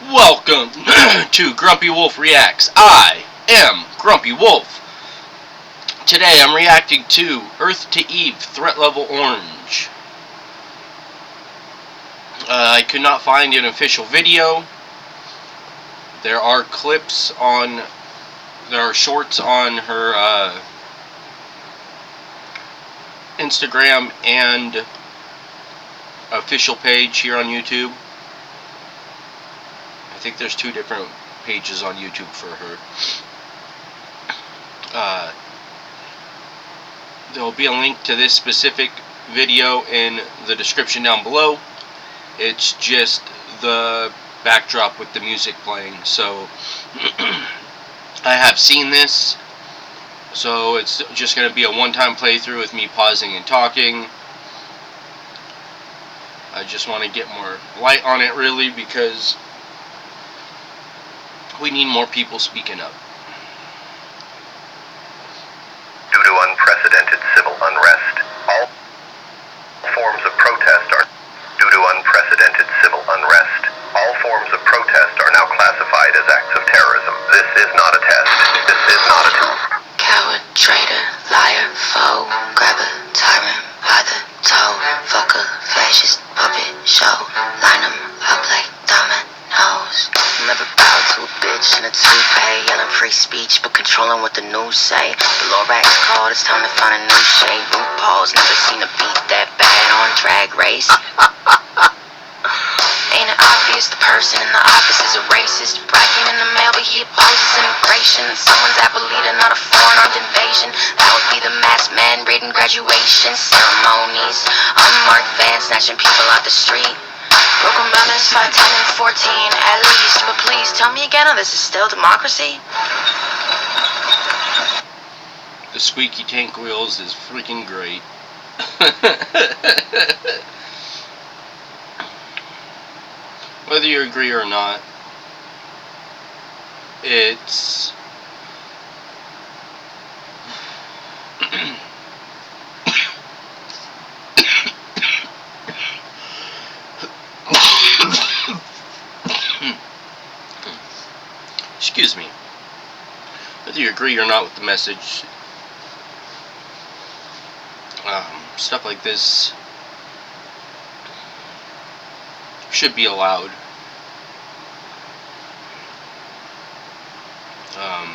Welcome to Grumpy Wolf Reacts. I am Grumpy Wolf. Today I'm reacting to Earth to Eve Threat Level Orange. I could not find an official video. There are shorts on her Instagram and official page here on YouTube. I think there's two different pages on YouTube for her. There will be a link to this specific video in the description down below. It's just the backdrop with the music playing. So I have seen this, so it's just going to be a one-time playthrough with me pausing and talking. I just want to get more light on it, really, because we need more people speaking up. Due to unprecedented civil unrest, all forms of protest are now classified as acts of terrorism. This is not a test. This is not a coward, traitor, liar, foe, grabber, tyrant by the toe, fucker, fascist, puppet, show, line 'em up like dominoes. Never bow to a bitch in a toupee, yelling free speech but controlling what the news say. The Lorax called, it's time to find a new shade. RuPaul's never seen a beat that bad on Drag Race. Ain't it obvious the person in the office is a racist? Black came in the mail but he opposes immigration. Someone's Abuelita, not a foreign armed invasion. That would be the masked man reading graduation ceremonies. Unmarked vans snatching people out the street. Broken brothers 5, 10, and 14 at least. But please tell me again, this is still democracy? The squeaky tank wheels is freaking great. Whether you agree or not, it's excuse me. Whether you agree or not with the message, stuff like this should be allowed. I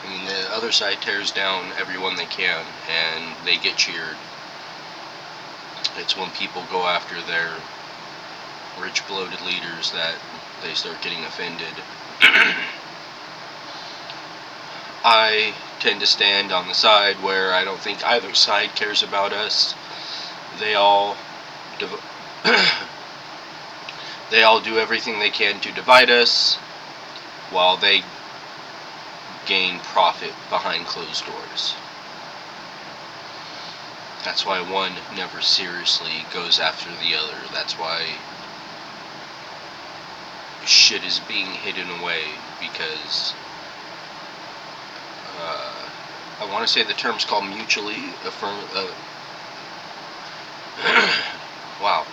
mean, the other side tears down everyone they can, and they get cheered. It's when people go after their rich, bloated leaders that they start getting offended. I tend to stand on the side where I don't think either side cares about us. They all do everything they can to divide us, while they gain profit behind closed doors. That's why one never seriously goes after the other. That's why shit is being hidden away, because I want to say the term's called mutually wow,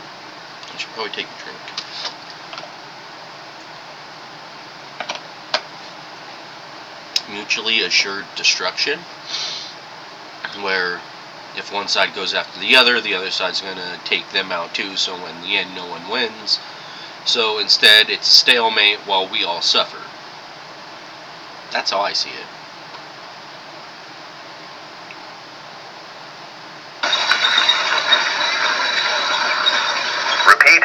I should probably take a drink. Mutually assured destruction, where if one side goes after the other side's going to take them out too, so in the end no one wins. So instead it's a stalemate while we all suffer. That's how I see it. Repeat,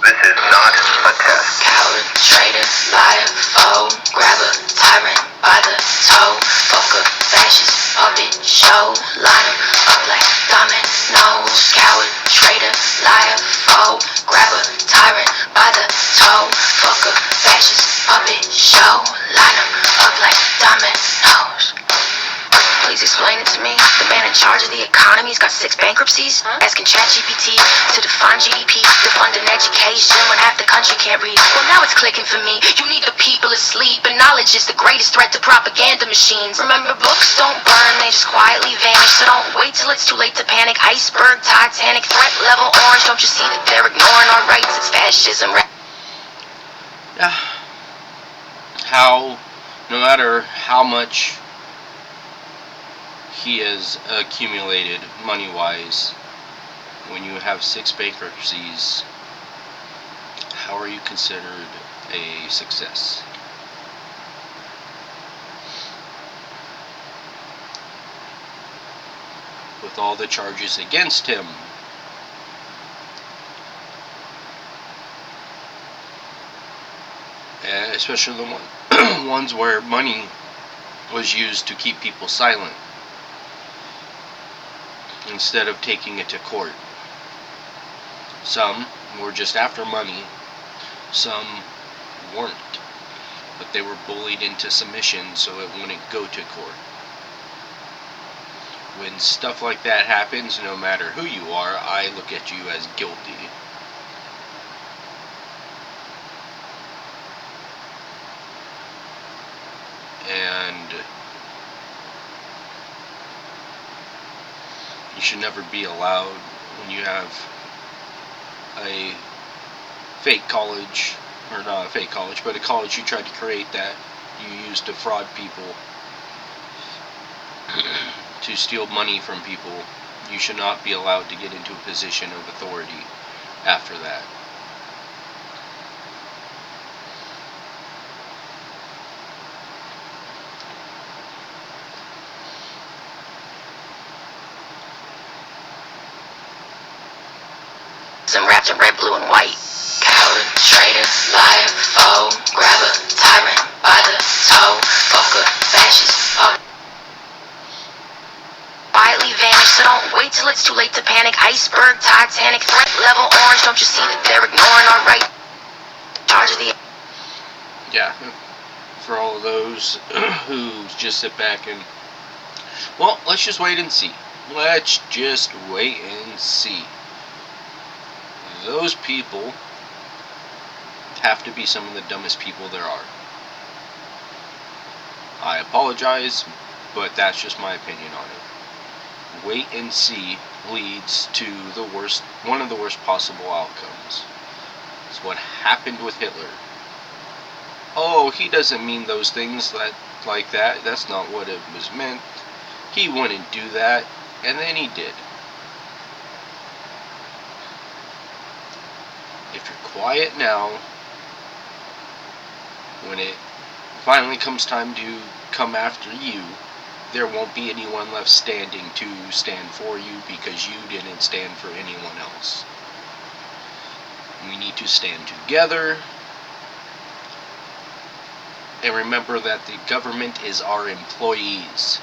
this is not a test. Coward, traitor, liar, foe, grabber, tyrant by the toe, fucker, fascist, puppet, show, line 'em up like dominoes. Coward, traitor, liar, foe, grabber, tyrant by the toe, fucker, fascist, puppet, show, line 'em up like dominoes. Please explain it to me. The man in charge of the economy's got 6 bankruptcies. Asking ChatGPT to define GDP, to fund an education when half the country can't read. Well, now it's clicking for me. You need the people asleep, and knowledge is the greatest threat to propaganda machines. Remember, books don't burn, they just quietly vanish. So don't wait till it's too late to panic. Iceberg, Titanic, threat level orange. Don't you see that they're ignoring our rights it's fascism. How, no matter how much he has accumulated money-wise, when you have 6 bankruptcies, how are you considered a success? With all the charges against him, especially the ones where money was used to keep people silent instead of taking it to court. Some were just after money, some weren't, but they were bullied into submission so it wouldn't go to court. When stuff like that happens, no matter who you are, I look at you as guilty. And you should never be allowed, when you have a fake college, or not a fake college, but a college you tried to create that you used to fraud people, to steal money from people, you should not be allowed to get into a position of authority after that. Wrapped in red, blue, and white. Coward, traitor, liar, foe, grabber, tyrant, by the toe, fucker, fascist, quietly vanish, so don't wait till it's too late to panic. Iceberg, Titanic, threat level orange, don't you see that they're ignoring our right? Charge of the... Yeah, for all of those who just sit back and, well, let's just wait and see. Let's just wait and see. Those people have to be some of the dumbest people there are. I apologize, but that's just my opinion on it. Wait and see leads to the worst, one of the worst possible outcomes. It's what happened with Hitler. Oh, he doesn't mean those things like that. That's not what it was meant. He wouldn't do that, and then he did. If you're quiet now, when it finally comes time to come after you, there won't be anyone left standing to stand for you because you didn't stand for anyone else. We need to stand together and remember that the government is our employees.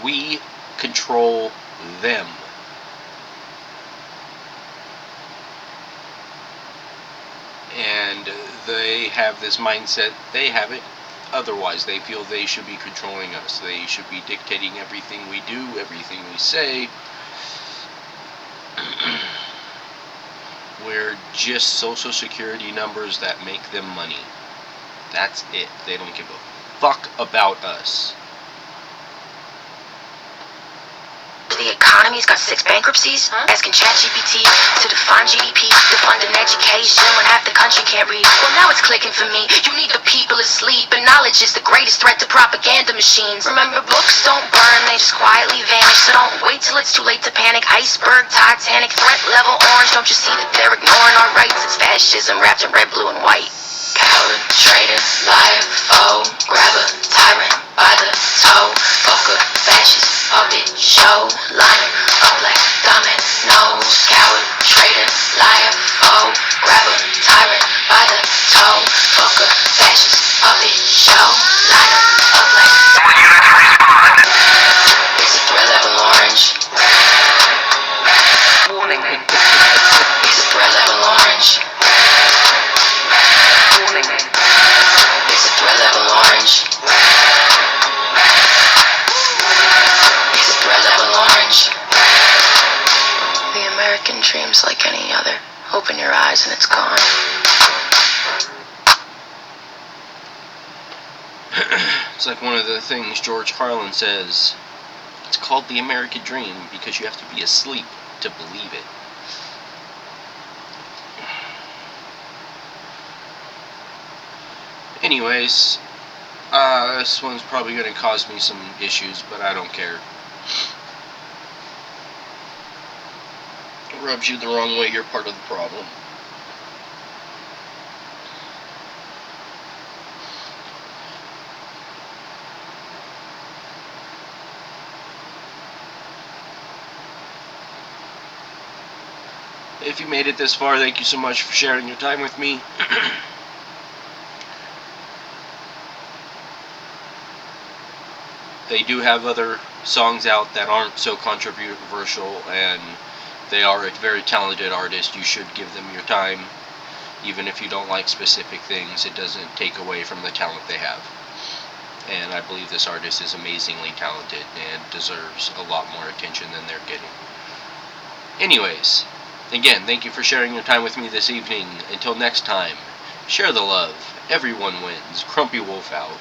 We control them. And they have this mindset, they have it otherwise. They feel they should be controlling us. They should be dictating everything we do, everything we say. We're just social security numbers that make them money. That's it. They don't give a fuck about us. The economy's got 6 bankruptcies. Asking ChatGPT to define GDP, to fund an education when half the country can't read. Well, now it's clicking for me. You need the people asleep, and knowledge is the greatest threat to propaganda machines. Remember, books don't burn, they just quietly vanish. So don't wait till it's too late to panic. Iceberg, Titanic, threat level orange. Don't you see that they're ignoring our rights? It's fascism wrapped in red, blue, and white. Coward, traitor, liar, foe, grabber, tyrant, by the toe, fucker, fascist, puppet, show, liner, up like dominoes. Coward, traitor, liar, foe, grabber, tyrant, by the toe, fucker, fascist, puppet, show, liner, up like dominoes. It's a threat level orange. Warning. It's a threat level orange. It's a threat level orange. It's a threat level orange. The American dream's like any other. Open your eyes and it's gone. It's like one of the things George Carlin says. It's called the American dream because you have to be asleep to believe it. Anyways, this one's probably going to cause me some issues, but I don't care. It rubs you the wrong way, you're part of the problem. If you made it this far, thank you so much for sharing your time with me. They do have other songs out that aren't so controversial, and they are a very talented artist. You should give them your time. Even if you don't like specific things, it doesn't take away from the talent they have. And I believe this artist is amazingly talented and deserves a lot more attention than they're getting. Anyways, again, thank you for sharing your time with me this evening. Until next time, share the love. Everyone wins. Crumpy Wolf out.